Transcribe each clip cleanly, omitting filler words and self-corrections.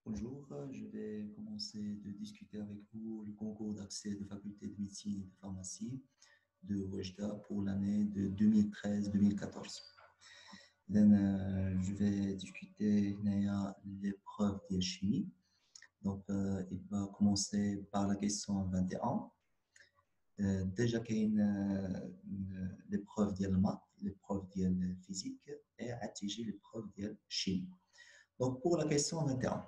Bonjour, je vais commencer de discuter avec vous le concours d'accès de faculté de médecine et de pharmacie de Oujda pour l'année de 2013-2014. Je vais discuter l'épreuve de chimie. Donc, il va commencer par la question 21. Déjà qu'il y a l'épreuve de maths, l'épreuve de physique et attiger l'épreuve de chimie. Donc, pour la question 21.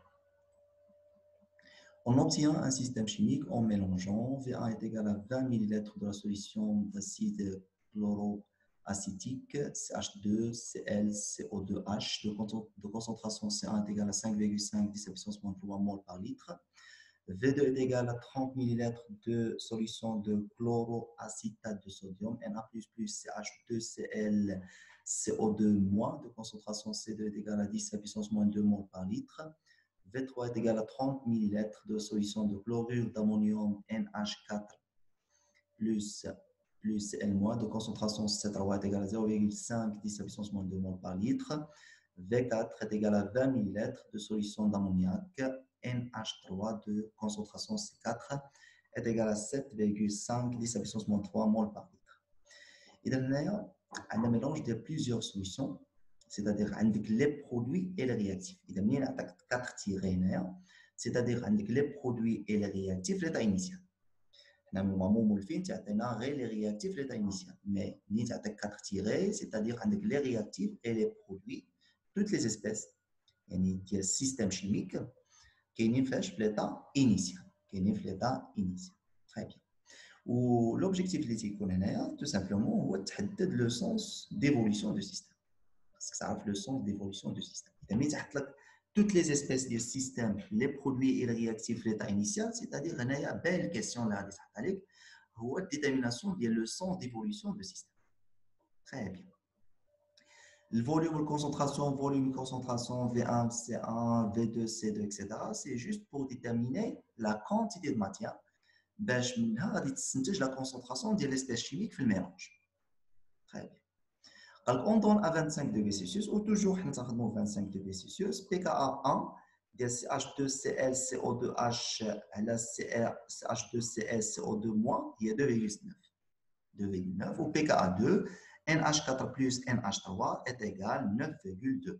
On obtient un système chimique en mélangeant V1 est égal à 20 ml de la solution d'acide chloroacétique CH2, Cl, CO2H de concentration C1 est égal à 5,5 10 puissance moins 3 mol par litre. V2 est égal à 30 ml de solution de chloroacétate de sodium Na++ CH2Cl CO2- de concentration C2 est égal à 10 puissance moins 2 mol par litre. V3 est égal à 30 ml de solution de chlorure d'ammonium NH4 plus L- de concentration C3 est égal à 0,5 10 puissance moins 2 mol par litre. V4 est égal à 20 ml de solution d'ammoniac NH3 de concentration C4 est égal à 7,5 10 puissance moins 3 mol par litre. Il y a un mélange de plusieurs solutions, c'est-à-dire avec les produits et les réactifs. Il y a 4 tirés, c'est-à-dire avec les produits et les réactifs, l'état initial. Nous avons les réactifs, l'état initial. Mais nous avons 4 tirés, c'est-à-dire avec les réactifs et les produits, toutes les espèces. Il y a un système chimique qui est l'état initial. Très bien. L'objectif de tout simplement, c'est le sens d'évolution du système. Parce que ça a le sens d'évolution du système. Toutes les espèces du système, les produits et les réactifs, l'état initial, c'est-à-dire, il y a une belle question là, c'est la détermination du sens d'évolution du système. Très bien. Le volume, concentration, V1, C1, V2, C2, etc., c'est juste pour déterminer la quantité de matière. باش منها غادي تستنتج لا كونسونطراسيون ديال ليسبيس شيميك في الميلانج. Très bien. قالك on donne à 25 degrés Celsius ou toujours حنا تنخدموا 25 degrés Celsius pKa1 ديال CH2Cl CO2H على CH2Cl CO2- هي 2,9 ou pKa2 NH4 plus NH3 est égal 9,2.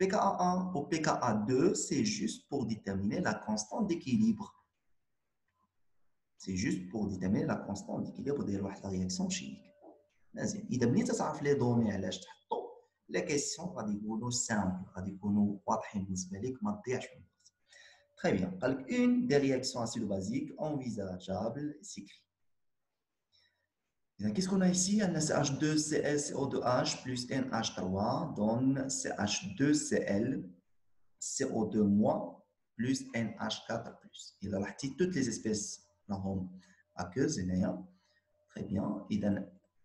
pKa1 ou pKa2 c'est juste pour déterminer la constante d'équilibre. C'est juste pour déterminer la constante d'équilibre de la réaction chimique. إذا بنيت تعرف لي دوني علاش تحطوا لا كيسيون غادي يكونوا سامبل غادي يكونوا واضحين بالنسبه لك ما تضيعش في الوقت. Très bien. قال لك une des réactions acido-basiques envisageables s'écrit. Qu'est-ce qu'on a ici? Un CH2ClCO2H plus NH3 donne CH2Cl CO2- plus NH4 plus. Il a toutes les espèces aqueuses, très bien. Il a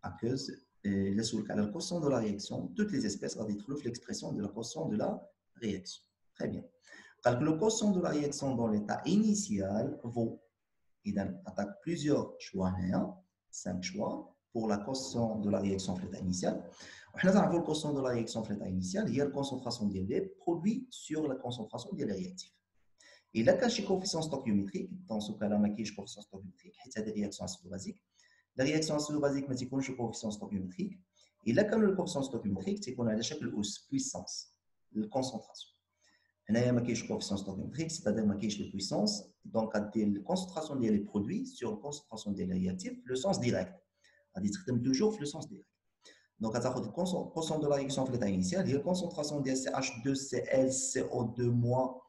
aqueuse, le quotient de la réaction, toutes les espèces vont être l'expression de la quotient de la réaction. Très bien. Le quotient de la réaction dans l'état initial vaut, il attaque plusieurs choix, 5 choix pour la quotient de la réaction dans l'état initial. On a le quotient de la réaction dans l'état initial, il y a la concentration des produits sur la concentration des réactifs. Et là, quand je coefficient stoichiométrique, dans ce cas-là, je suis coefficient stoichiométrique, c'est des réactions acido-basiques. La réaction acido-basique, c'est un coefficient stoichiométrique. Et là, quand le coefficient stoichiométrique, c'est qu'on a chaque puissance, la concentration. Il y a un coefficient stoichiométrique, c'est-à-dire la puissance, donc la concentration des produits sur la concentration des réactifs, le sens direct. On toujours le sens direct. Donc, à le quotient de la réaction dans l'état initial, il y a la concentration des CH2Cl CO2-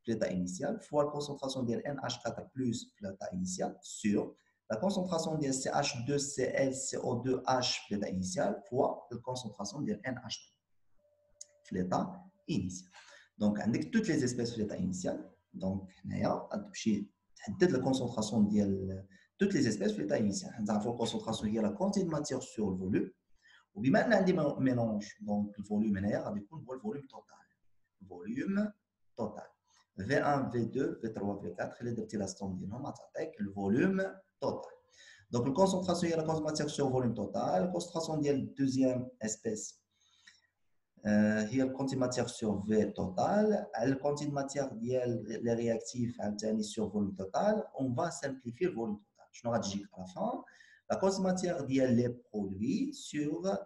l'état initial fois la concentration de NH4 plus l'état initial sur la concentration de CH2Cl CO2H l'état initial fois la concentration de NH3 l'état initial. Donc, avec toutes les espèces de l'état initial, donc, la concentration de toutes les espèces de l'état initial. La concentration de la quantité de matière sur le volume. وبما ان عندي mélange donc le volume هنايا غادي يكون هو الفوليوم توتال. volume total. V1, V2, V3, V4, اللي درتي لا ستوم ديالهم غتعطيك الفوليوم توتال. دونك الكونسونطراسيون هي لا ماتيير سور فوليوم توتال، الكونسونطراسيون ديال الدوزيام اسبيس هي الكونتي ماتير سور في توتال. الكونتي ماتير ديال لي رياكتيف عاوتاني سور فوليوم توتال. اون فا سامبليفي الفوليوم توتال. شنو غتجيك على فان؟ لا كونتي ماتير ديال لي برودوي سور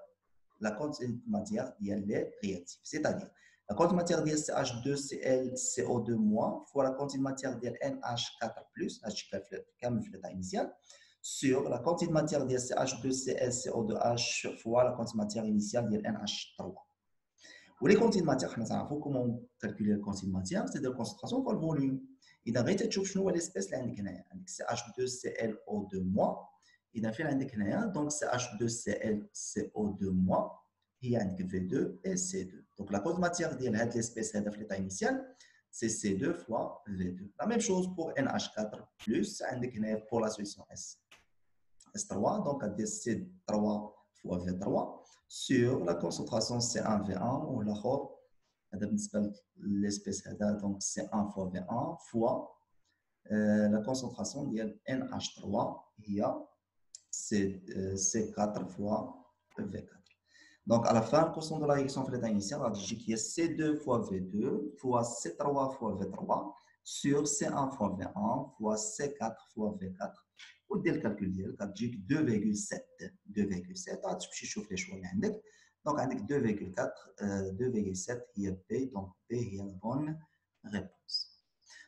لا كونتي ماتير ديال لي رياكتيف. سيتادير لا كونتي ماتير ديال CH2Cl CO2- فوا لا كونتي ماتير ديال NH4+، هادشي كامل في l'état initial، sur la quantité de matière ديال CH2Cl CO2H fois la quantité de matière initiale ديال NH3. ولي كونتي ماتير حنا تعرفوا كومون كالكولي الكونتي ماتير، سي ديال الكونسنتراسيون فوا الفوليوم. اذا بغيتي تشوف شنو هو ليسبيس اللي عندك هنايا، عندك CH2ClO2-، اذا فين عندك هنايا دونك CH2ClCO2- هي عندك V2 et C2. دونك لا كونتي ماتير ديال هاد ليسبيس هذا في ليطا انيسيال سي C2 fois V2. لا ميم شوز بور NH4+، عندك هنايا بور لا سوليسيون S3 دونك غدير C3 fois V3 sur la concentration C1V1 والاخر هذا بالنسبه للسبيس هذا دونك C1 fois V1 fois la concentration ديال NH3 هي C4 fois V4. Donc à la fin, le constant de la réaction في l'état initial غتجيك هي C2 fois V2 fois C3 fois V3 sur C1 fois V1 fois C4 fois V4. ودير الكالكول ديالك غتجيك 2,7 غتمشي تشوف لي شوا اللي عندك. دونك عندك 2,7 هي بي، دونك بي هي البون ريبونس.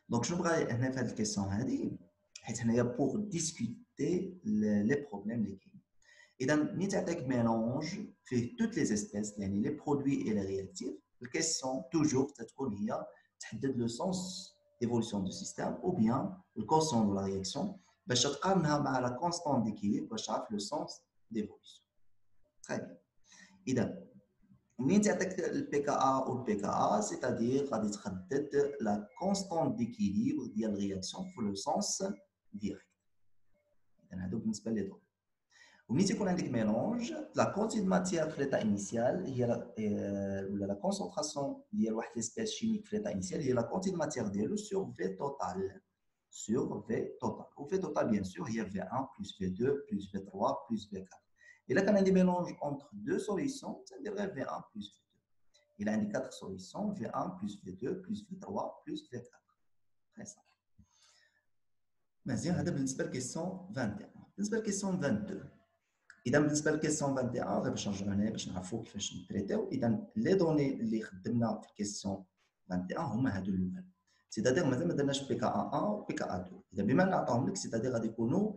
دونك شنو بغا هنا في هذه الكيسيون هذه، حيت هنايا بوغ ديسكوتي لي بروبليم اللي كاين. اذا ملي تعطيك ميلونج فيه توت لي اسبيس يعني لي برودوي اي لي رياكتيف، الكيسيون توجور تتكون هي تحدد لو سونس ايفولوسيون دو سيستيم او بيان الكوسيون دو لا رياكسيون باش تقارنها مع لا كونستانت ديكيليبر باش تعرف لو سونس ديفولوسيون. تري بيان. اذا منين تعطيك البي كا ا او البي كا ا سيتادير غادي تحدد لا كونستانت ديكيليبر ديال الرياكسيون في لو سونس ديريكت. اذا هادو بالنسبه لي دونك. وملي تيكون عندك ميلونج لا كونتي دو ماتيير في ليطا انيسيال هي ولا لا كونسونطراسيون ديال واحد ليسبيس شيميك في ليطا انيسيال هي لا كونتي دو ماتيير ديالو سور في توتال. sur V total. Ou V total, bien sûr, il y a V1 plus V2 plus V3 plus V4. Et là, quand on a des mélanges entre deux solutions, ça dirait V1 plus V2. Il a indiqué 4 solutions, V1 plus V2 plus V3 plus V4. Très simple. مزيان هذا بالنسبة للكيسيون 21. بالنسبة للكيسيون 22. إذا بالنسبة للكيسيون 21 غير باش نرجعوا هنايا باش نعرفوا كيفاش نتريتيو. إذا لي دوني اللي خدمنا في الكيسيون 21 هما هادو الأول. سيتادير مازال ما درناش بي كا ا 1 و بي كا ا 2. اذا بما ان عطاهم لك سيتادير غادي يكونوا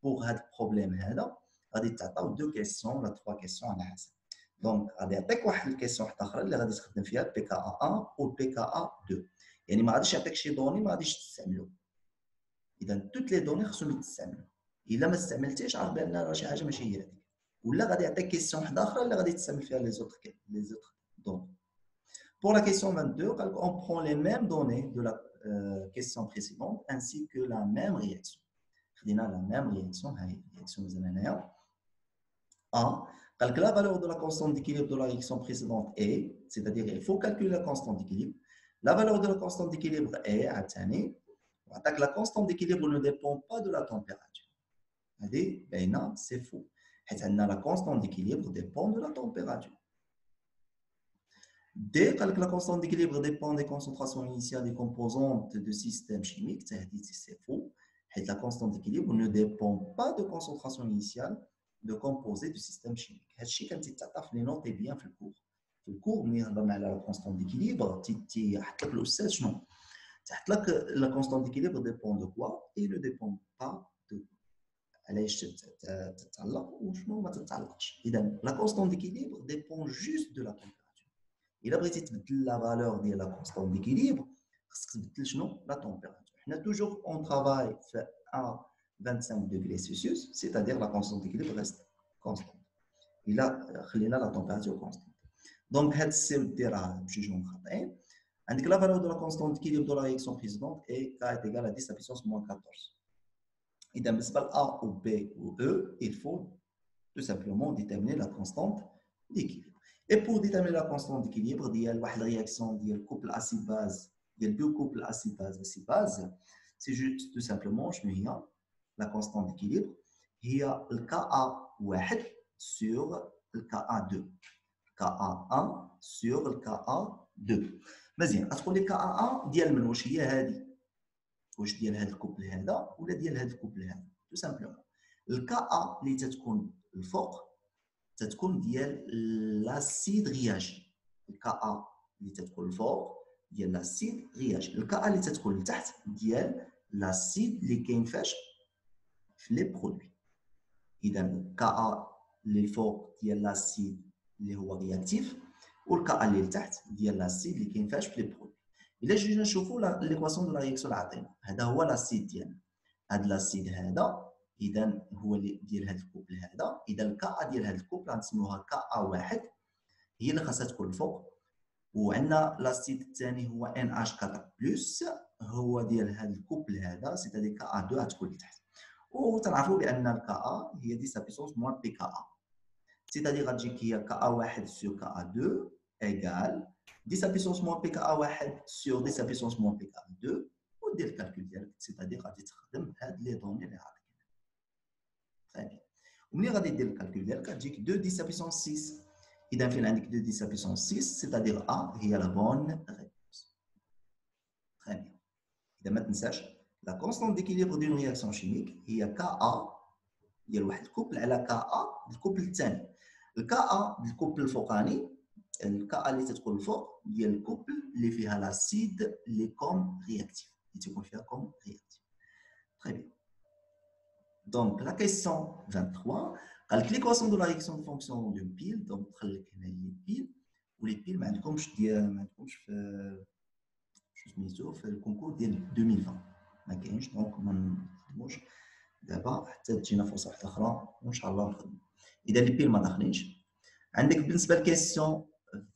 بوغ هذا البروبليم هذا غادي تعطاو دو كيسيون ولا تخوا كيسيون على حسب. دونك غادي يعطيك واحد الكيسيون واحده اخرى اللي غادي تخدم فيها بي كا ا 1 و بي كا ا 2. يعني ما غاديش يعطيك شي دوني ما غاديش تستعملو. اذا توت لي دوني خصهم يتستعملوا. الا ما استعملتيش عارف بان راه شي حاجه ماشي هي هذيك. ولا غادي يعطيك كيسيون واحده اخرى اللي غادي تستعمل فيها لي زوتر دوني. Pour la question 22, on prend les mêmes données de la question précédente ainsi que la même réaction. On a la même réaction, réaction A. La valeur de la constante d'équilibre de la réaction précédente est, c'est-à-dire il faut calculer la constante d'équilibre. La valeur de la constante d'équilibre est, la constante d'équilibre ne dépend pas de la température. C'est faux. La constante d'équilibre dépend de la température. Dès que la constante d'équilibre dépend des concentrations initiales des composantes de systèmes chimiques, c'est faux. La constante d'équilibre ne dépend pas de concentration initiale de composés du système chimique. C'est ce qui est les notes bien في الكور. في الكور ملي هضرنا على la constante d'équilibre, تحط لك الاستاذ شنو؟ تحط لك la constante d'équilibre dépend de quoi et ne dépend pas de quoi. علاش تتعلق وشنو ما تتعلقش. إذا la constante d'équilibre dépend juste de la température. إلا بغيتي تبدل لا فالور ديال لا كونستانت ديكيليبر خصك تبدل شنو لا تمبيراتور. حنا توجور اون ترافاي في 25 degrés Celsius, c'est-à-dire la constante d'équilibre reste constante. إلا خلينا لا تمبيراتور كونستانت. دونك هاد السيم ديرها بجوج خطأين. عندك لا فالور دو لا كونستانت ديكيليبر دو لا رياكسيون بريسيدونت اي كا est égal à 10 à puissance moins 14. إذا بالنسبة ل A ou B ou E, il faut tout simplement déterminer la constante d'équilibre. Et pour déterminer la constante d'équilibre, il y a une réaction du couple acide-base, il y a deux couples acide-base, c'est juste tout simplement la constante d'équilibre, il y a le Ka1 sur le Ka2. Ka1 sur le Ka2. مزيان غتقول لي Ka1 ديال من واش هي هذه واش ديال هذا الكوبل هذا ولا ديال هذا الكوبل هذا تو سامبلومون الكا اللي تتكون الفوق تتكون ديال لاسيد غياجي الكا اللي تتكون الفوق ديال لاسيد غياجي الكا اللي تتكون لتحت ديال لاسيد اللي كاين فاش في لي برودوي اذا الكا اللي الفوق ديال لاسيد اللي هو رياكتيف والكا اللي لتحت ديال لاسيد اللي كاين فاش في لي برودوي الا جينا نشوفوا ليكواسيون دو لا رياكسيون اللي عطينا هذا هو لاسيد ديالنا هذا لاسيد هذا اذا هو اللي ديال هذا الكوبل هذا اذا الكا ديال هذا الكوبل غنسموها كا واحد هي اللي خاصها تكون الفوق وعندنا لاسيد الثاني هو NH4 بلس هو ديال هذا الكوبل هذا سيتادير كا 2 غتكون لتحت وتنعرفوا بان الكا هي 10 سابيسونس موان بي كا سيتادير غتجيك هي كا واحد سور كا 2 ايكال 10 puissance moins pKa1 sur 10 puissance moins pKa2 ودير الكالكول ديالك سيتادير غادي تخدم هاد لي دوني اللي عطيتك صافي وملي غادي دير الكالكول ديالك غتجيك 2 10 puissance 6 اذا فين عندك 2 10 puissance 6 سيتادير ا هي لا بون ريبونس très bien اذا ما تنساش لا كونستانت ديكيليبر دون رياكسيون شيميك هي كا ديال واحد الكوبل على كا الكوبل الثاني الكا بالكوبل الفوقاني الكا اللي تدخل الفوق ديال الكوبل اللي فيها لاسيد اللي كوم رياكتيف اللي تكون فيها كوم رياكتيف très bien donc la question 23 قال لك ليكواسيون دو لا رياكسيون دو فونكسيون دون بيل دونك دخل لك هنا هي بيل ولي بيل ما عندكمش في شو سميتو في الكونكور ديال 2020 ما كاينش دونك ما نخدموش دابا حتى تجينا فرصه واحده اخرى وان شاء الله نخدمو اذا لي بيل ما داخلينش عندك بالنسبه للكيسيون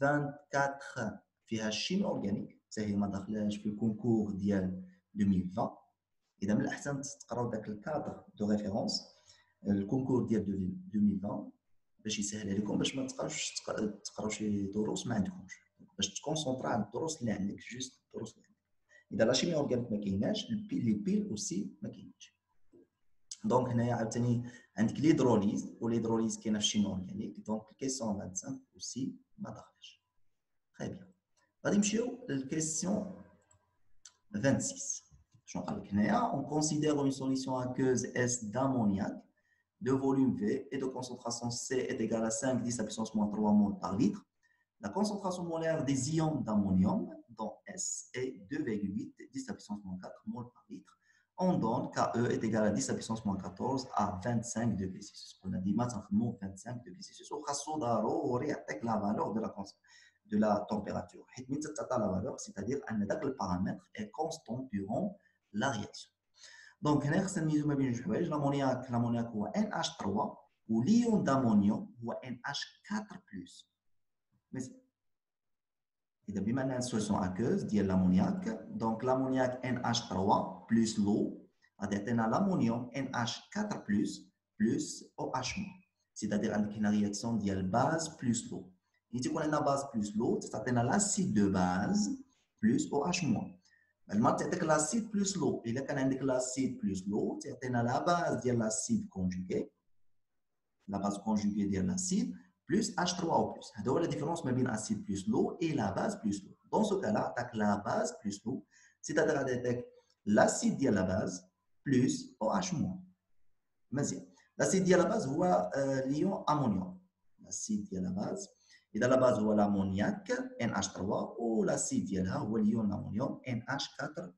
24 فيها الشيمي اورغانيك حتى هي ما داخلاش في الكونكور ديال 2020 اذا من الاحسن تقراو داك الكادر دو ريفيرونس الكونكور ديال 2020 باش يسهل عليكم باش ما تبقاوش تقراو شي دروس ما عندكمش باش تكونسونطرا على الدروس اللي عندك جوست الدروس اللي عندك اذا لا شيمي اورغانيك ما كايناش لي بيل اوسي ما كاينينش دونك هنايا عاوتاني عندك ليدروليز وليدروليز كاينه في الشيمي اورغانيك دونك الكيسيون 25 اوسي ما داخلاش très bien غادي نمشيو للكيسيون 26 شنو قال لك هنايا on considère une solution aqueuse S d'ammoniac de volume V et de concentration C est égale à 5 10 à puissance moins 3 mol par litre. La concentration molaire des ions d'ammonium dans S est 2,8 10 à puissance moins 4 mol par litre. On donne KE est égal à 10 à puissance moins 14 à 25 degrés Celsius. On a dit maintenant 25 degrés Celsius. On a la valeur de la température. La valeur, c'est-à-dire que le paramètre est constant durant la réaction. Donc, l'ammoniac est NH3 ou l'ion d'ammonium est NH4+. Mais il y a une solution aqueuse de l'ammoniac. Donc, l'ammoniac NH3 plus l'eau, c'est-à-dire l'ammonium NH4 plus OH-. C'est-à-dire une réaction de la base plus l'eau. Si on a la base plus l'eau, c'est-à-dire l'acide de base plus OH-. لما تعطيك l'acide plus l'eau الا كان عندك l'acide plus l'eau تعطينا la base ديال l'acide conjugué la base conjuguée ديال l'acide plus H3O+. هذا هو la différence ما بين acide plus l'eau et la base plus l'eau. Dans ce cas-là, عطاك la base plus l'eau, c'est-à-dire عطاك l'acide ديال la base plus OH-. مزيان. l'acide ديال la base هو l'ion ammonium. l'acide ديال la base إذا لا باز هو l'ammoniac NH3 والاسيد ديالها هو اليون امونيوم NH4+.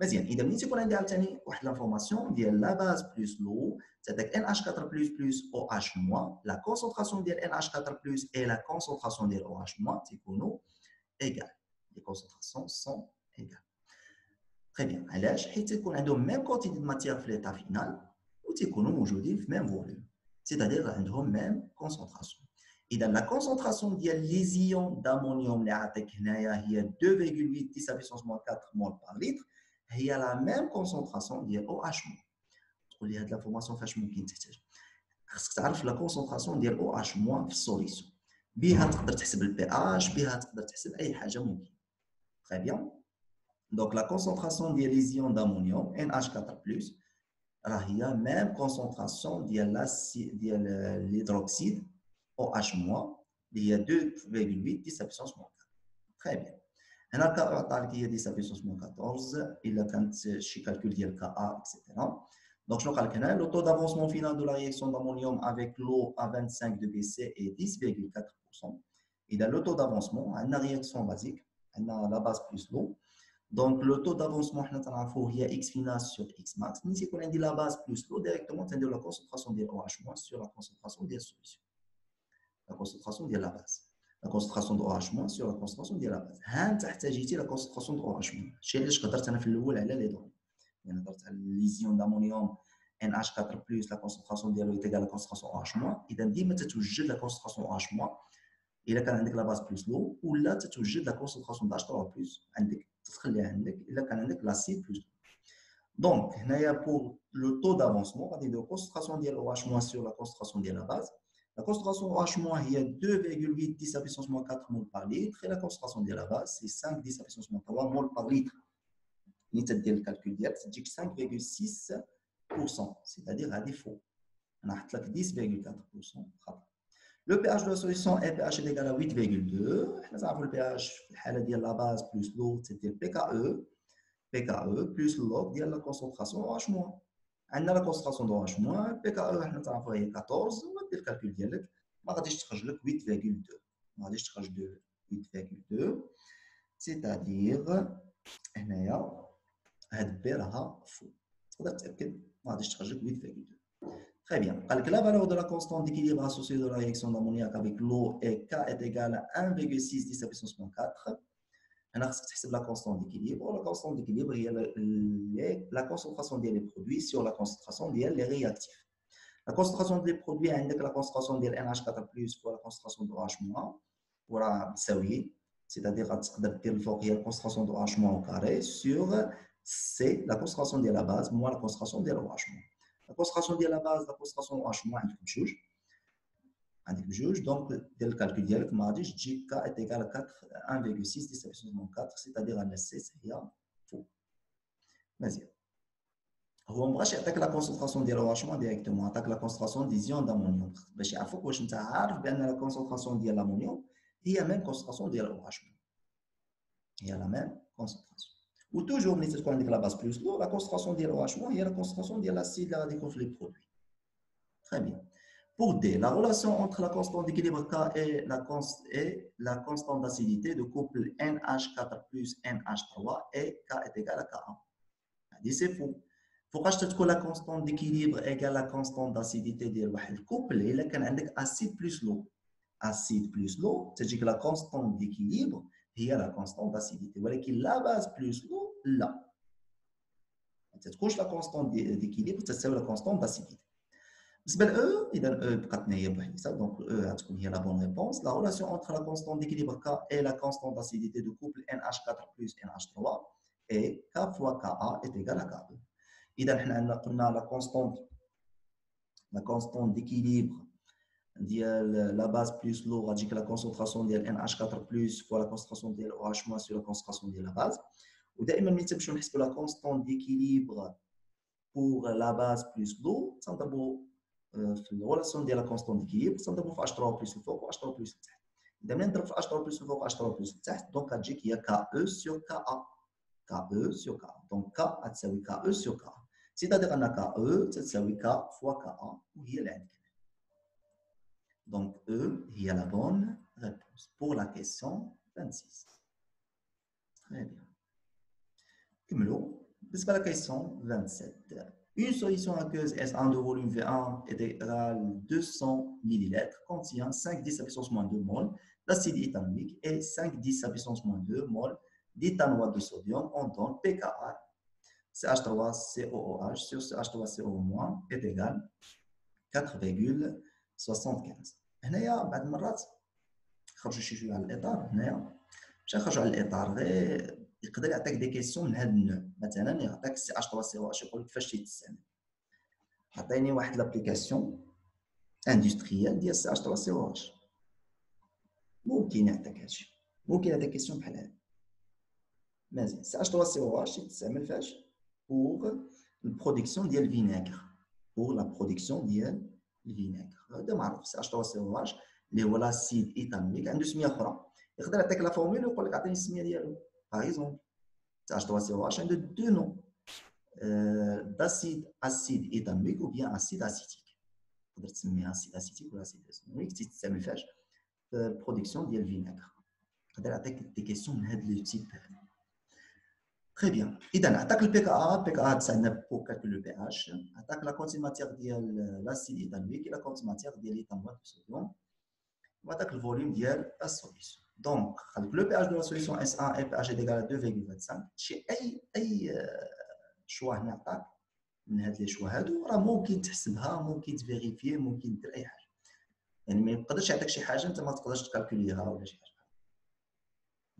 مزيان اذا ملي تيكون عندي عاوتاني واحد لافورماسيون ديال لا باز بلس لو تعطيك NH4+ بلس OH-. لا كونسونطراسيون ديال NH4+ اي لا كونسونطراسيون ديال OH- تيكونوا ايكال. لي كونسونطراسيون سون ايكال. تري بيان علاش؟ حيت تيكون عندهم ميم كونتيتي دو ماتيير في ليطا فينال وتيكونوا موجودين في ميم فوليوم سيتادير عندهم ميم كونسونطراسيون. إذا لا كونسونطراسيون ديال لي زيون دامونيوم اللي عطيك هنايا هي 2,8 10 puissance moins 4 مول بار لتر هي لا ميم كونسونطراسيون ديال OH-. تقول لي هاد لافورماسيون فاش ممكن تحتاج؟ خاصك تعرف لا كونسونطراسيون ديال OH- في السوليسيون بها تقدر تحسب البي اش بها تقدر تحسب اي حاجه ممكن. تري بيان دونك لا كونسونطراسيون ديال لي زيون دامونيوم NH4+ راه هي ميم كونسونطراسيون ديال ديال l'hydroxyde OH- il y a 2,8 10 à puissance moins 4. Très bien. هنا ك عطاك هي 10 à puissance moins 14 الا كانت شي calcul ديال KA etc. Donc شنو قال لك هنا le taux d'avancement final de la réaction d'ammonium avec l'eau à 25 degrés C est 10,4%. Il a le taux d'avancement, on a une réaction basique, on a la base plus l'eau. Donc le taux d'avancement il y a x final sur x max. Si on dit la base plus l'eau directement, on dit la concentration de OH- sur la concentration de la solution. La concentration de la base. La concentration de OH- sur la concentration de la base. هل la concentration de OH-. الشيء اللي قدرت انا في الاول على لي دون. يعني درت على ليزيون دامونيوم NH4+ la concentration ديالو est égale à la concentration OH-. اذا ديما تتوجد la concentration OH- الا كان عندك لا باز بلس لو ولا تتوجد لا كونسنتراسيون د H3+ عندك تخليها عندك الا كان عندك لاسيد بلس. دونك هنايا بور لو طو دافونسمون غادي نديرو كونسنتراسيون ديال OH- سور لا كونسنتراسيون ديال لا باز. لا كونسنتراسيون OH- هي 2,8 10 à puissance moins 4 مول بار لتر. لا كونسنتراسيون ديال لا باز سي 5 10 à puissance moins 3 مول بار لتر. ملي تدير الكالكول ديالك تجيك 5,6%. سيتادير هادي فو. انا حط لك 10,4% خطا. Le pH de la solution est pH est égal à 8,2. Nous avons le pH de la base plus l'eau, c'est-à-dire PKE plus l'eau de la concentration OH-. On a la concentration de OH-, PKE nous avons 14, on va dire le calcul ديالك ما غاديش تخرج لك 8,2. ما غاديش تخرج 8,2 c'est-à-dire هنايا هاد بي راها فو. تقدر تاكد ما غاديش تخرج لك 8,2. Très bien. La valeur de la constante d'équilibre associée de la réaction d'ammoniac avec l'eau est K est égal à 1,6 10 à puissance moins 4. On a la constante d'équilibre. La constante d'équilibre est la concentration des produits sur la concentration des réactifs. La concentration des produits indique la concentration de NH4+ fois la concentration de OH-. Voilà, c'est-à-dire la concentration de OH- au carré sur C, la concentration de la base, moins la concentration de l'OH-. La concentration de la base, la concentration OH- عندك بجوج. donc le calcul ديالك ما غاديش تجي K est égal à 1,6 10 à puissance moins 4 c'est-à-dire ان C هي فوق. مزيان. هو ما بغاش يعطيك لا كونسنتراسيون ديال OH- ديريكتومون، عطاك لا كونسنتراسيون دي زيون دامونيوم باش يعرفوك واش انت عارف بان لا كونسنتراسيون ديال الامونيوم هي ميم كونسنتراسيون ديال OH-. هي لا ميم كونسنتراسيون. وتوجور ملي تكون عندك لا باز بلس لو لا كونسنتراسيون ديال OH- هي لا كونسنتراسيون ديال لاسيد اللي غادي يكون في لي برودوي. Très bien. Pour D, la relation entre la constante d'équilibre K et la constante d'acidité de couple NH4 plus NH3 et K est égal à Ka. C'est faux. Pourquoi je te dis que la constante d'équilibre égale la constante d'acidité de le couple et là quand on a acide plus l'eau. Acide plus l'eau, c'est-à-dire que la constante d'équilibre est la constante d'acidité. Voilà que la base plus l'eau, là. C'est-à-dire que la constante d'équilibre, c'est la constante d'acidité. بالنسبه ل E, اذا E بقات هي بوحدها دونك E غتكون هي لا بون ريبونس. لا ريلاسيون انتر لا كونستون ديكيليبر K et la constante d'acidité de couple NH4 plus NH3 et K fois Ka est égal à Ke. اذا حنا عندنا قلنا لا كونستون ديكيليبر ديال لا باز بلس لو غتجيك لا كونسونطراسيون ديال NH4 plus fois la concentration ديال OH- sur la concentration ديال لا باز. ودائما ملي تمشيو نحسبوا لا كونستون ديكيليبر pour la base plus l'eau تنضربوا في الريلاسيون ديال لا كونستون ديكيليبر تنضربوا في H3 بلس الفوق و H3 بلس التحت. اذا ملي نضرب في H3 بلس الفوق و H3 بلس التحت دونك غتجيك هي KE sur KA. KE sur KA. دونك K تساوي KE sur KA. سيتادير ان KE تساوي K fois KA وهي اللي عندك. دونك E هي la bonne réponse pour la question 26. Très bien. كملوا. بالنسبه la question 27. Une solution aqueuse S1 de volume V1 est égale 200 ml contient 5 10 à puissance moins 2 mol d'acide éthanoïque et 5 10 à puissance moins 2 mol d'éthanoate de sodium. On donne pKa CH3COOH sur CH3CO- est égal 4,75. هنايا بعض المرات خرجوا شي شويه على الاطار. هنايا باش نخرجوا على الاطار غير يقدر يعطيك دي كيسيون من هذا النوع. مثلا يعطيك سي اش 3 سي او اش يقول لك كيفاش تيتستعمل. عطيني واحد لابليكاسيون اندستريال ديال سي اش 3 سي او اش ممكن يعطيك هادشي. ممكن يعطيك كيسيون بحال هذه. مزيان سي اش 3 سي او اش تيتستعمل فاش بوغ البرودكسيون ديال الفينيغر. بوغ لا برودكسيون ديال الفينيغر هذا معروف. سي اش 3 سي او اش اللي هو لاسيد ايثانويك عنده سميه اخرى يقدر يعطيك لا فورمول ويقول لك عطيني السميه ديالو باغ اكزومبل H3COH عنده دو نو d'acide acide éthanoïque ou bien acide acétique. تقدر تسميها acide acétique ولا acide éthanoïque تستعمل فاش في البرودكسيون ديال الفينيغر. يقدر يعطيك دي كيسيون من هذا لو تيب. تري بيان. اذا عطاك البي كا ا تساعدنا بور كالكول لو بي اش. عطاك لا كونتي ماتيغ ديال لاسيد ايثانويك لا كونتي ماتيغ ديال ليثانوات بالصوديوم وعطاك الفوليوم ديال لا سوليسيون. دونك خليك لو بي اش دو لا سوليسيون اس 1 اي بي اش ايكال 2.25 شي اي شوا هنا عطاك من هاد لي شوا هادو راه ممكن تحسبها ممكن تفيريفيه ممكن دير اي حاجه يعني ما يقدرش يعطيك شي حاجه انت ما تقدرش تكالكوليها ولا شي حاجه.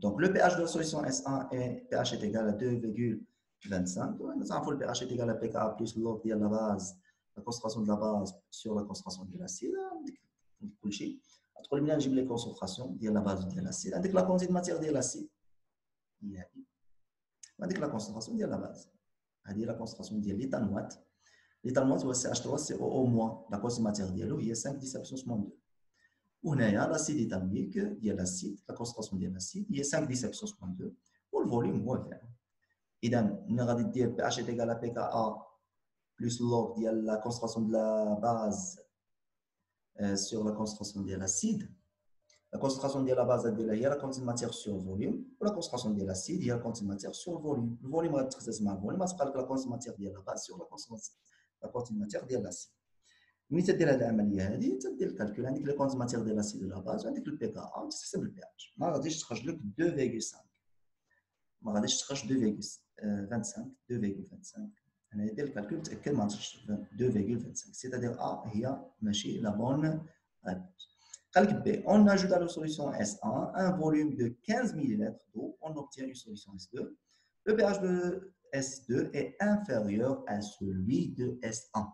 Donc, le pH de la solution S1 est pH est égal à 2,25. Nous avons le pH est égal à pKa plus log de la base, la concentration de la base sur la concentration de l'acide. كل شيء. تقول لي نجيب لي كونسونطراسيون ديال لا باز ديال l'acide. عندك لا كونتيتي ماتيغ ديال l'acide. هي هذه. وعندك لا كونسونطراسيون ديال لا باز. هذه لا كونسونطراسيون ديال ليثانوات. ليثانوات هو CH3COO-. لا كونتيتي ماتيغ ديالو هي 5 10 puissance moins 2. وهنايا لاسيد ايثانويك ديال لاسيد لا كونسونطراسيون ديال لاسيد هي 5 10 puissance moins 2 والفوليوم هو فعلا. اذا ملي غادي دير بي اش ايكال ا بي كا ا بلس لوغ ديال لا كونسونطراسيون ديال لا باز sur la concentration de l'acide. La concentration de la base ديالها هي la quantité de matière sur volume و la concentration de l'acide هي la quantité de matière sur volume. الفوليوم غتخصص مع الفوليوم غتبقى لك la quantité de matière ديال la base sur la quantité de matière ديال l'acide. ملي تدير هذه العمليه هذه تدير الكالكول عندك لي كونت ماتيغ ديال لاسيد لا باز وعندك البي كا ا وتحسب البي اش ما غاديش تخرج لك 2.5 ما غاديش تخرج 2.25 انا دير الكالكول تاكد ما تخرجش 2.25 سيتادير ا هي ماشي لا بون ريبونس. قال لك بي on ajoute à la solution S1 un volume de 15 ml d'eau on obtient une solution S2. Le pH de S2 est inférieur à celui de S1.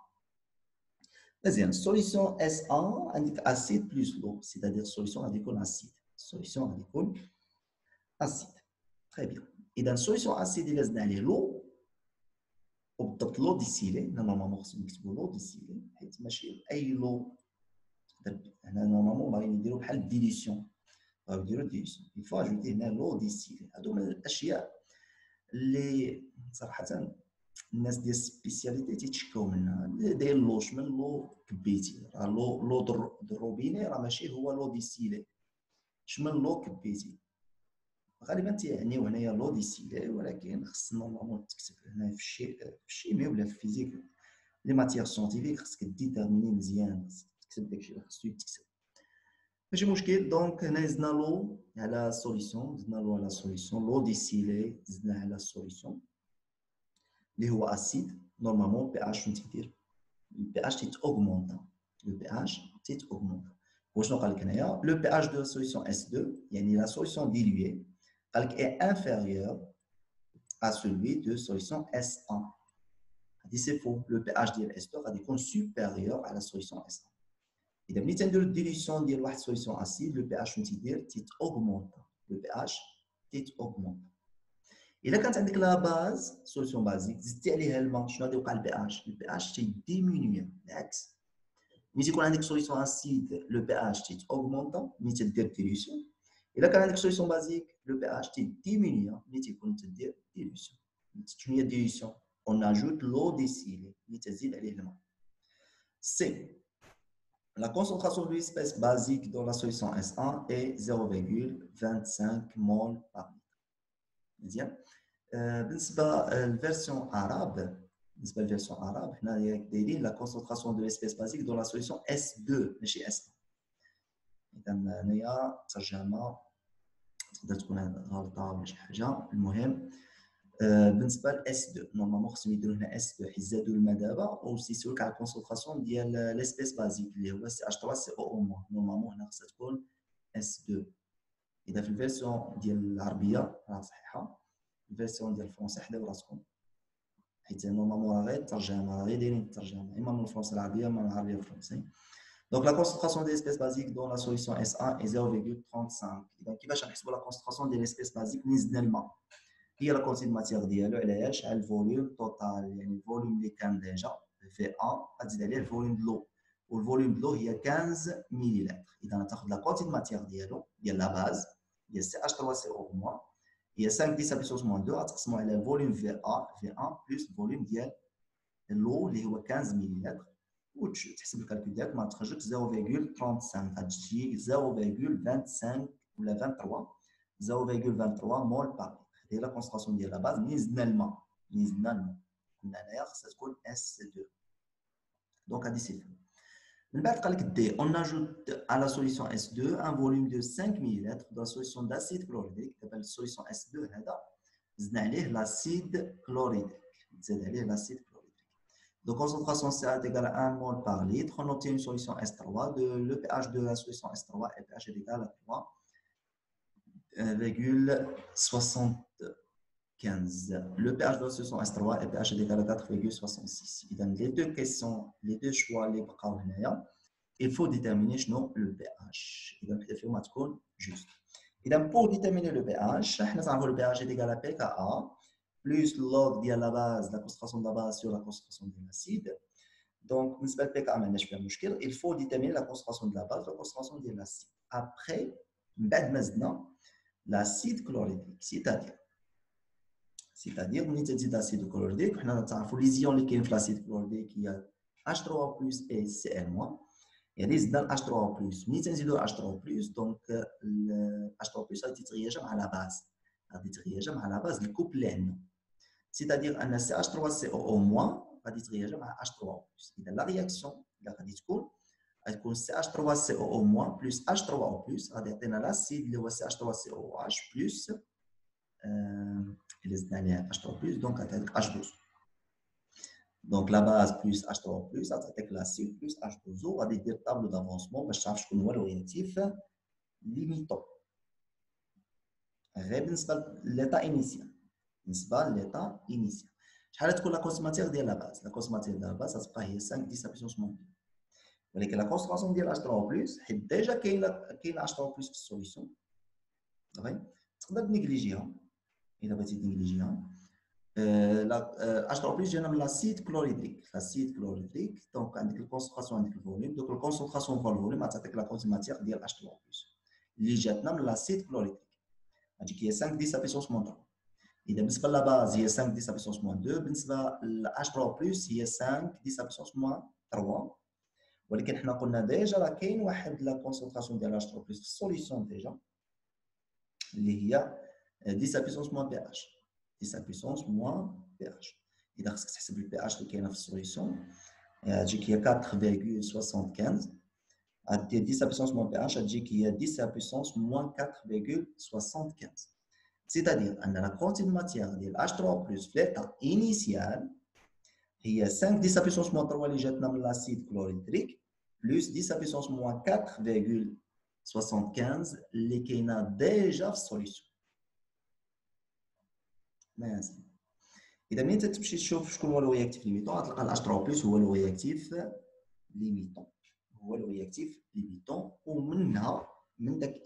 Deuxième, solution S1 indique acide plus l'eau, c'est-à-dire solution agricole acide. Solution agricole acide. Très bien. Et dans la solution acide, il y a l'eau, وبالضبط l'eau distillée. Normalement, خصنا نكتبوا l'eau distillée حيت ماشي أي l'eau. هنا normalement باغيين نديروا بحال ديليسيون. نديروا ديليسيون. Il faut ajouter هنا l'eau distillée. هادو من الأشياء اللي صراحة الناس ديال السبيسياليتي تيتشكاو منها داير لو شمن لو كبيتي راه لو دو الروبيني راه ماشي هو لو ديسيلي شمن لو كبيتي غالبا تيعنيو هنايا لو ديسيلي ولكن خصنا نورمالمون تكتب هنا في الشيمي ولا في الفيزيك لي ماتيغ سيونتيفيك خصك ديتيرميني مزيان تكتب داكشي اللي خصو يتكتب ماشي مشكل. دونك هنا زدنا لو على سوليسيون زدنا لو على سوليسيون لو ديسيلي زدنا على سوليسيون اللي هو اسيد. نورمالمون بي اش شنو تيدير البي اش تيتاوغمونطا لو بي اش تيتاوغمونطا. وشنو قال لك هنايا لو بي اش دو سوليسيون اس 2 يعني لا سوليسيون ديلوي قال لك اي انفيريور à celui de solution S1. هادي سي فو لو بي اش ديال اس 2 غادي يكون supérieur à la solution S1. اذا ملي تنديرو الديليسيون ديال واحد سوليسيون اسيد لو بي اش شنو تيدير تيتاوغمونطا لو بي اش تيتاوغمونطا. الا كانت عندك لا باز سوليسيون بازيك زدتي عليها الماء شنو غادي يوقع البي اش البي اش تيديمينيو بالعكس. ملي تيكون عندك سوليسيون اسيد لو بي اش تيتاوغمونطا ملي تدير ديليسيون. الا كان عندك سوليسيون بازيك لو بي اش تيديمينيو ملي تيكون تدير ديليسيون. شنو هي ديليسيون on ajoute l'eau distillée ملي تزيد عليه الماء. سي la concentration de l'espèce basique dans la solution S1 est 0,25 mol par litre. مزيان. بالنسبه للفيرسيون عرب هنا دايرين لا كونسونطراسيون دو ليسبيس بازيك دون لا سوليسيون S2 ماشي S1. اذا هنايا ترجمه تقدر تكون غلطه ولا شي حاجه. المهم بالنسبه ل S2 نورمالمون خصهم يديروا هنا S2 حيت زادوا الماء دابا وسيسولك على الكونسونطراسيون ديال ليسبيس بازيك اللي هو CH3COO-. نورمالمون هنا خصها تكون S2. اذا في الفيرسيون ديال العربيه راه صحيحه الفيرسيون ديال الفرنسي حداو راسكم حيت نورمالمون راه غير الترجمه غير دايرين الترجمه اما من الفرنسي العربيه اما من العربيه الفرنسي. Donc la concentration des espèces basiques dans la solution S1 est 0,35. اذا كيفاش نحسبوا لا كونسونطراسيون ديال ليسبيس بازيك ملي زدنا الماء هي لا كونتيتي ماتيغ ديالو علاش على الفوليوم توتال يعني الفوليوم اللي كان ديجا في 1 غتزيد عليه الفوليوم د لو le volume de l'eau il y a 15 millilitres. Et dans la quantité de matière d'eau, il y a la base, il y a CH3CO-, il y a 5 10 à puissance moins 2, à le volume V1 plus le volume de l'eau, qui est 15 millilitres. Ou tu fais le calcul direct, tu as 0,35, tu 0,25 ou 23, 0,23 mol par litre. Et la concentration de la base, niznalement, ça se compte S2. Donc, à 10 on ajoute à la solution S2 un volume de 5 ml dans la solution d'acide chlorhydrique, qui s'appelle la solution S2, l'acide chlorhydrique. Donc, concentration CA est égale à 1 mol par litre. On obtient une solution S3. Le pH de la solution S3 et pH est égal à 3,75. Le pH de la solution S3 et pH est égal à 4,66. Les deux questions, les deux choix, les il faut déterminer le pH. Il faut juste. Pour déterminer le pH, le pH est égal à pKa plus log de la base, la concentration de la base sur la concentration de l'acide. Donc, il faut déterminer la concentration de la base, la concentration de l'acide. Après, maintenant, l'acide chlorhydrique, c'est-à-dire, on utilise l'acide chlorhydrique, on a les ions qui sont l'acide chlorhydrique, il y a H3O+ et Cl-. Il y a des H3O+. On utilise H3O+, donc le H3O+ a été réagent à la base. A été réagent à la base du couple N. C'est-à-dire, un CH3CO- va être réagent à H3O+. La réaction, la radicule, elle est CH3CO- plus H3O+, va être l'acide, le CH3COH plus H3+, donc avec H2O. Donc la base plus H3+, avec l'acide plus H2O, on va dire table d'avancement, je cherche que nous le réactif limitant. L'état initial. L'état initial. شحال تكون la consommateur de la base? La consommateur de la base, ça sera 5 10 à puissance moins 2. ولكن la concentration de H3+, حيت déjà كاين H3+ في السوليسيون. صافي؟ تقدر تنيجليجيها. إذا بغيتي تنيجليجيها. H3+ جانا من l'acide chlorhydrique. L'acide chlorhydrique, donc عندك الكونسنتراسيون عندك الفوليوم، donc الكونسنتراسيون فوا الفوليوم غتعطيك لا كونتي ماتيغ ديال H3+ اللي جاتنا من l'acide chlorhydrique. هذيك هي 5 10 à puissance moins 3. إذا بالنسبة لاباز هي 5 10 à puissance moins 2، بالنسبة ل H3+ هي 5 10 à puissance moins 3. ولكن حنا قلنا ديجا راه كاين واحد لا كونسنتراسيون ديال H3+ في السوليسيون ديجا اللي هي 10 à puissance moins pH. 10 à puissance moins pH. إذا خصك تحسب ال pH اللي كاينه في السوليسيون تجيك هي 4,75. غدير 10 à puissance moins pH تجيك هي 10 à puissance moins 4,75. C'est-à-dire أن la quantité de matière ديال H3+ في l'état initial هي 5 10 à puissance moins 3 اللي جاتنا من l'acide chlorhydrique plus 10 à puissance moins 4,75 اللي كاينه ديجا في السوليسيون. مازال إذا ملي تمشي تشوف شكون هو الرياكتيف ليميتون غتلقى ال H3+ هو الرياكتيف ليميتون. هو الرياكتيف ليميتون ومنها من داك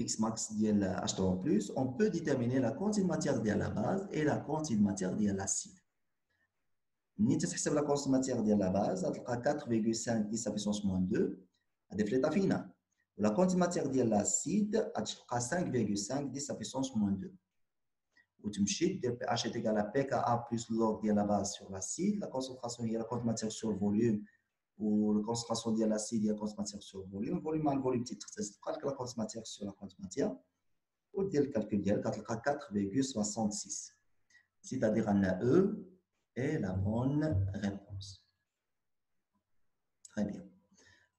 X max ديال H3+, on peut déterminer la quantité de matière ديال la base et la quantité de matière ديال l'acide. ملي تحسب la quantité de matière ديال la base غتلقى 4,5 10 à puissance moins 2 هذا في l'état final. La quantité de matière ديال l'acide غتلقى 5,5 10 à puissance moins 2. وتمشي دير pH est égal à pKa plus log ديال la base sur l'acide. La concentration هي la quantité de matière sur le volume ou la concentration de l'acide, il y a la quantité de matière sur le volume. Le volume, le volume, c'est la quantité de matière sur la quantité de matière. Ou le calcul, il y a 4,66. C'est-à-dire qu'on a E est la bonne réponse. Très bien.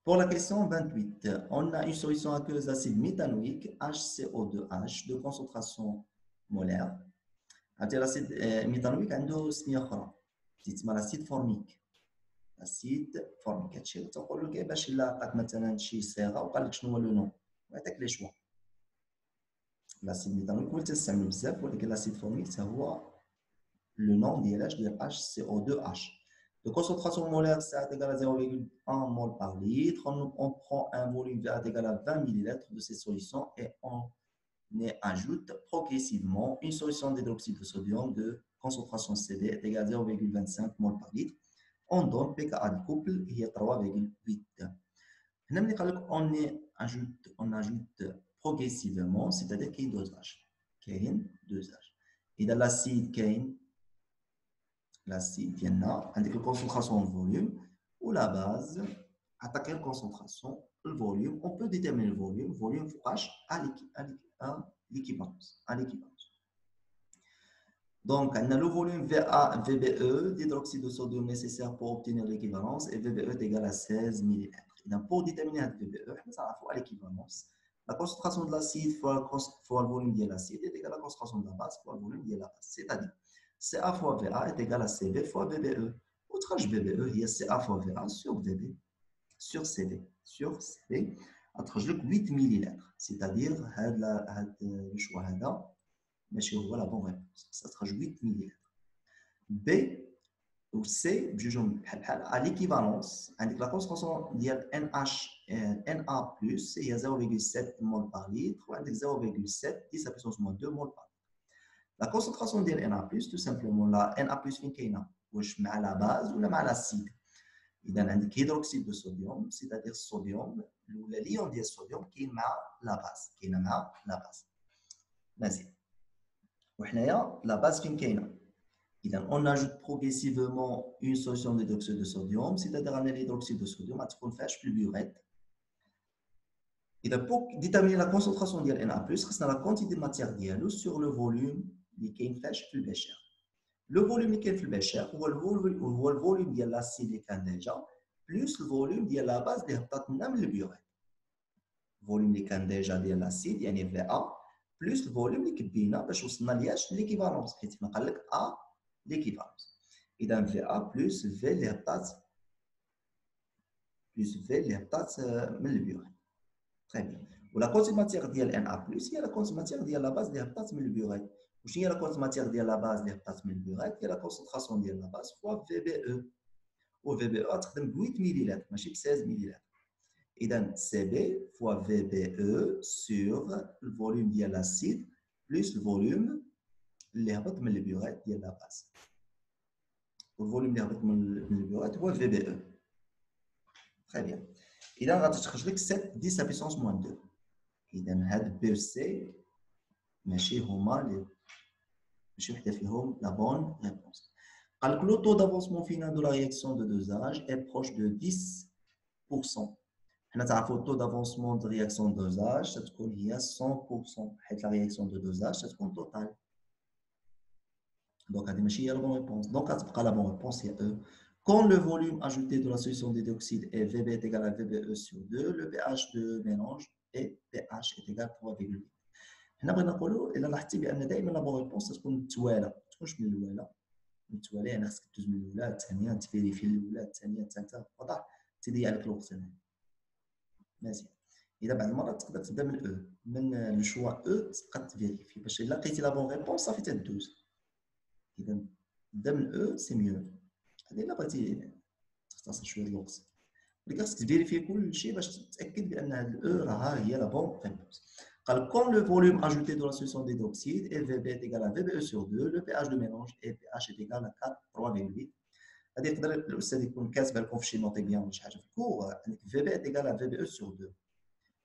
Pour la question 28, on a une solution aqueuse d'acide méthanoïque HCO2H de concentration molaire. L'acide méthanoïque a une سمية أخرى. C'est l'acide formique. acide formique. هادشي اللي تنقولوا لك باش الا عطاك مثلا شي صيغه وقال لك شنو هو لو نون وعطاك لي شوا. لاسيد ميثانويك هو تنستعملو بزاف ولكن لاسيد فورميك حتى هو لو نون ديالاش ديال HCO2H. De concentration molaire CA égale à 0,1 mol par litre. On prend un volume VA égal à 20 ml de cette solution et on y ajoute progressivement une solution d'hydroxyde de sodium de concentration CD égale à 0,25 mol par litre. on donne pKa du couple, il y a 3,8. On ajoute progressivement, c'est-à-dire qu'il y a deux âges. Et dans l'acide, l'acide, il y en a avec la concentration de volume, ou la base, à quelle concentration, le volume, on peut déterminer le volume H à l'équivalence. Donc, on a le volume VA, VBE, d'hydroxyde de sodium nécessaire pour obtenir l'équivalence, et VBE est égal à 16 ml. Donc, pour déterminer le VBE, on a l'équivalence. La concentration de l'acide fois le volume de l'acide est égal à la concentration de la base fois le volume de la base. C'est-à-dire, CA fois VA est égal à CB fois VBE. Outrage VBE, il y a CA fois VA sur VB, sur CB, à 8 ml. C'est-à-dire, le choix là. ماشي هو لا بون ريبونس ça sera 8 ml. B ou C بجوجهم بحال بحال à l'équivalence عندك la concentration ديال NH Na+ هي 0,7 mol par litre وعندك 0,7 10 à puissance moins 2 mol par litre. La concentration ديال Na+ tout simplement la Na+ فين كاينه واش مع لا باز ولا مع لاسيد. اذا عندك هيدروكسيد دو صوديوم c'est-à-dire الصوديوم ولا ليون ديال الصوديوم كاين مع لا باز مزيان. La base fin on ajoute progressivement une solution d'hydroxyde de sodium, c'est-à-dire un hydroxyde de sodium, à ce fait plus burette. Et pour déterminer la concentration de Na+, c'est la quantité de matière diallo sur le volume qui est plus bécher. Le volume qui est plus bécher, ou le volume de l'acide qui est déjà, plus le volume de la base de le burette. Le volume qui est déjà de l'acide, il y a VA, plus le volume qui est باش وصلنا لياش l'équivalence حيت حنا قال لك A l'équivalence. اذا VA plus V اللي هبطات من البيورين. Très bien. ولا quantité matière ديال Na+ هي la quantité matière ديال la base اللي هبطات من البيورين. وشنو هي la quantité matière ديال la base اللي هبطات من البيورين؟ هي la concentration ديال la base fois VBE. و VBE تخدم ب 8 ملل ماشي ب 16 ملل. إذا CB fois VBE sur le volume de l'acide plus le volume اللي هبط من البيورات ديال لا باز. والفوليوم اللي هبط من البيورات هو VBE. Très bien. إذا غتخرج لك 7 10 puissance moins 2. إذا هاد B و C ماشي هما ماشي وحدة فيهم la bonne réponse. قال لك le taux d'avancement final de la réaction de dosage est proche de 10%. حنا تعرفوا التو دافونسمون دو رياكسيون دوزاج تتكون هي 100% حيت لا رياكسيون دو دوزاج تتكون توتال. دونك هذه ماشي هي لا بون ريبونس. دونك غتبقى لا بون ريبونس هي او. Quand le volume ajouté de la solution d'hydroxyde est VB est égal à VBE sur 2, le pH de mélange est pH est égal à 3,8. حنا بغينا نقولوا الا لاحظتي بان دائما لا بون ريبونس تكون متواله، ما تكونش من الاولى. متواله يعني خصك تدوز من الاولى الثانيه تفيريفي الاولى الثانيه الثالثه واضح تضيع لك الوقت هنا. مزيان. اذا بعض المرات تقدر تبدا من او من لو شوا او تبقى تفيريفي باش الا لقيتي لا بون ريبونس صافي تدوز. اذا تبدا من او سي ميو. هذه الا بغيتي تختصر شويه الوقت ولكن خصك تفيريفي كلشي باش تتاكد بان هذه الاو راها هي لا بون ريبونس. قال comme le volume ajouté de la solution d'hydroxyde est VB est égal à VBE sur 2, le pH de mélange est pH est égal à 4,3,8. هذه يقدر الاستاذ يكون كاتبها لكم في شي نوتي بيان ولا شي حاجه في الكور. عندك VB est égal à VBE sur 2.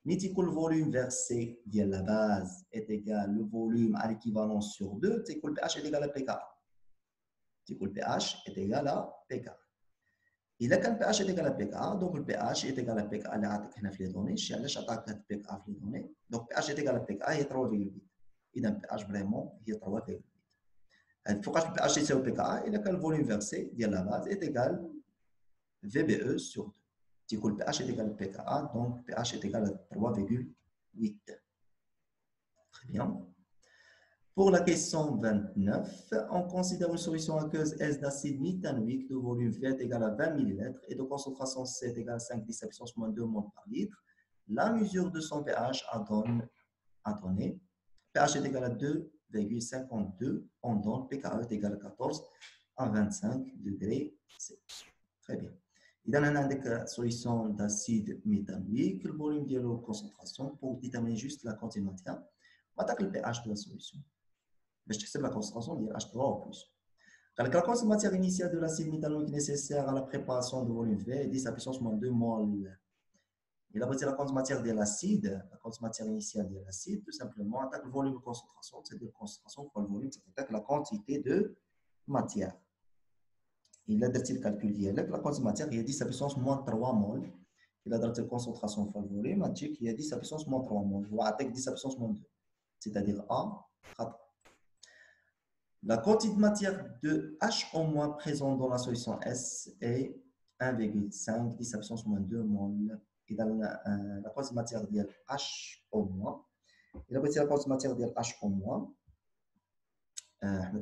ملي تيكون الفوليوم versé ديال لا باز est égal le volume à l'équivalence sur 2 تيكون pH est égal à pK. تيكون pH est égal à pK. إذا كان pH est égal à pK donc le pH est égal à pK اللي عطاك هنا في لي دوني. شي علاش عطاك هاد pK في لي دوني. donc pH est égal à pK هي 3,8. إذا pH فريمون هي 3,8. فوقاش pH يساوي pK إذا كان الفوليوم فيرسي ديال لا باز est égal VBE sur 2. تيكون pH est égal à pKa donc pH est égal à 3,8. Très bien. Pour la question 29, on considère une solution aqueuse S d'acide méthanoïque de volume V est égal à 20 ml et de concentration C est égal à 5 10 à puissance moins 2 mol par litre. La mesure de son pH a donné pH est égal à 2,52, on donne pKa est égal à 14 à 25 degrés C. Très bien. إذا أنا عندك solution d'acide méthanoïque, le volume de la concentration pour déterminer juste la quantité de matière. On attaque le pH de la solution. باش تحسب la concentration ديال H3 ou plus. La quantité de matière initiale de l'acide méthanoïque nécessaire à la préparation de volume V est 10 à puissance moins 2 mol. Et la quantité de matière de l'acide, la quantité de matière initiale de l'acide, tout simplement, attaque le volume de concentration, c'est-à-dire la concentration fois le volume, ça attaque la quantité de matière. Il a درتي الكالكول ديالك la quantité de matière هي 10 à puissance moins 3 mol. Il a درتي concentration fois le volume, il y a 10 à puissance moins 3 mol. هو عطيك 10 à puissance moins 2, c'est-à-dire A خطأ. La quantité de matière de H au moins présente dans la solution S est 1,5 10 à puissance moins 2 mol. Et dans la quantité de matière de H au moins, et la quantité de matière de H au moins, la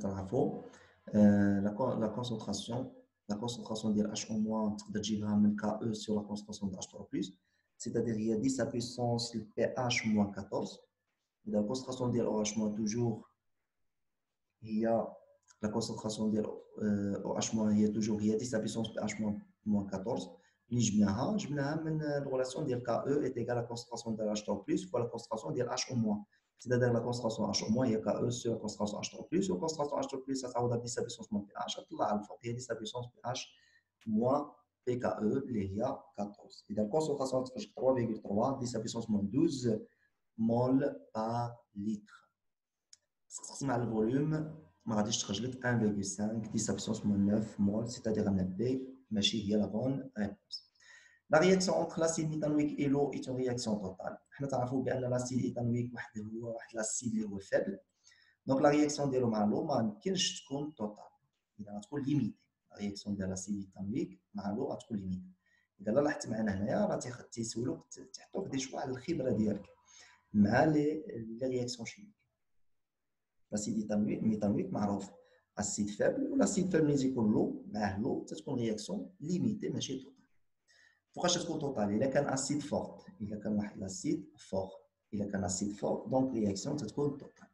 concentration de H au moins de KE sur la concentration de H3+, c'est-à-dire il y a 10 à puissance pH moins 14. Et la concentration de OH moins toujours, il y a la concentration de OH- هي toujours هي 10 à puissance pH-14 اللي جبناها من الريلاسيون ديال KE est égal à la concentration de H3+ fois la concentration de H-, c'est-à-dire la concentration H- هي KE sur la concentration H3+, و concentration H3+ تعوضها ب 10 à puissance moins pH تطلع على الفوق هي 10 à puissance pH moins PKE اللي هي 14. إذا الكونسنتراسيون تخرج 3,3 10 à puissance moins 12 mol par litre. تقسم على الفوليوم ما غاديش تخرج لك 1,5 10 puissance moins 9 mol, c'est-à-dire ان بي ماشي هي لا بون ريبونس. لا رياكسيون انتر لاسيد ميثانويك اي لو ايت اون رياكسيون توتال. حنا تعرفوا بان لاسيد ايثانويك هو واحد لاسيد اللي هو فابل، دونك لا رياكسيون ديالو مع لو ما يمكنش تكون توتال، اذا غتكون ليميتي. لا رياكسيون ديال لاسيد ايثانويك مع لو غتكون ليميتي. اذا لاحظت معنا هنايا راه تيسولوك تحطوك دي شوا على الخبره ديالك مع لي رياكسيون شيميك. لاسيد ميثانويك معروف اسيد فابل، والاسيد فابل ملي تيكون لو معاه لو تتكون رياكسيون ليميتي ماشي توتال. فوقاش تكون توتال؟ الا كان اسيد فورت، الا كان واحد لاسيد فور، الا كان اسيد فور دونك رياكسيون تتكون توتال.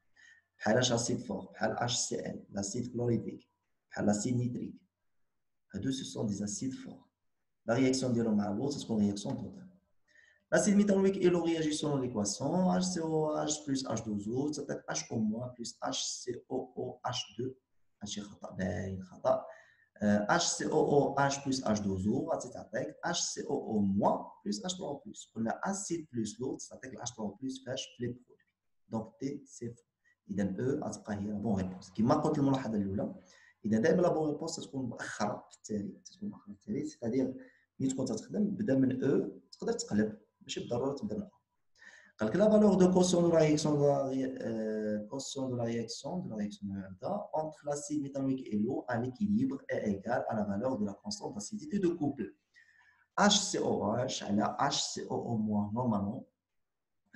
بحال اسيد فور، بحال HCl، لاسيد كلوريديك، بحال لاسيد نيتريك، هادو سو سون دي اسيد فور. لا رياكسيون ديالهم مع لو تتكون رياكسيون توتال. L'acide méthanoïque et l'eau réagissent selon l'équation HCOH plus H2O تعطيك HO- plus HCOOH2 هادشي خطأ باين خطأ. HCOOH plus H2O غادي تعطيك HCOO- plus H3+. قلنا acide plus l'eau تعطيك H3+ فاش في لي برودوي، دونك تي سي فو. اذا او غتبقى هي لا بون ريبونس. كما قلت الملاحظه الاولى، اذا دائما لا بون ريبونس تكون مؤخره في التالي، سيتادير ملي تكون تخدم بدا من او تقدر تقلب ماشي بالضروره تبدا من او. قال لك لا فالور دو كوسيون دو لا رياكسيون entre l'acide méthanoïque et l'eau à l'équilibre est égale à la valeur de la constante d'acidité de couple HCOH على HCOO- normalement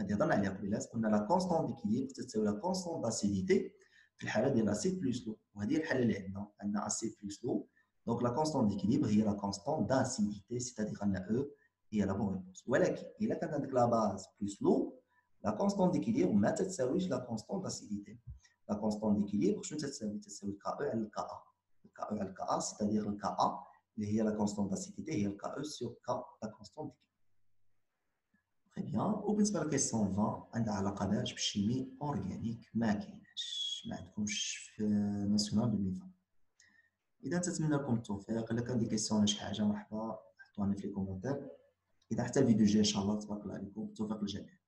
هذه هضرنا عليها قبيلات، قلنا لا كونستون ديكيليبر تساوي لا كونستون داسيديتي في الحاله ديال اسيد بلس لو، وهذه الحاله اللي عندنا اسيد بلس لو، دونك لا كونستون ديكيليبر هي لا كونستون داسيديتي، سيتادير ان او هي لا بون ريبونس. ولكن الا كانت عندك لا باز بلس لو لا كونستون ديكيليبر ما تتساويش لا كونستون داسيديتي. لا كونستون ديكيليبر شنو تتساوي؟ تتساوي كا او على الكا ا، كا او على الكا ا سيتادير الكا ا اللي هي لا كونستون داسيديتي هي الكا او سور كا لا كونستون ديكيليبر. تري بيان. وبالنسبه لكيسيون 20 عندها علاقه باش بالشيمي اورغانيك، ما كايناش، ما عندكمش في ناسيونال 2020. اذا نتمنى لكم التوفيق. الا كان دي كيسيون ولا شي حاجه مرحبا حطوها لنا في لي كومونتير. اذا حتى الفيديو الجاي ان شاء الله تبارك الله عليكم، بالتوفيق للجميع.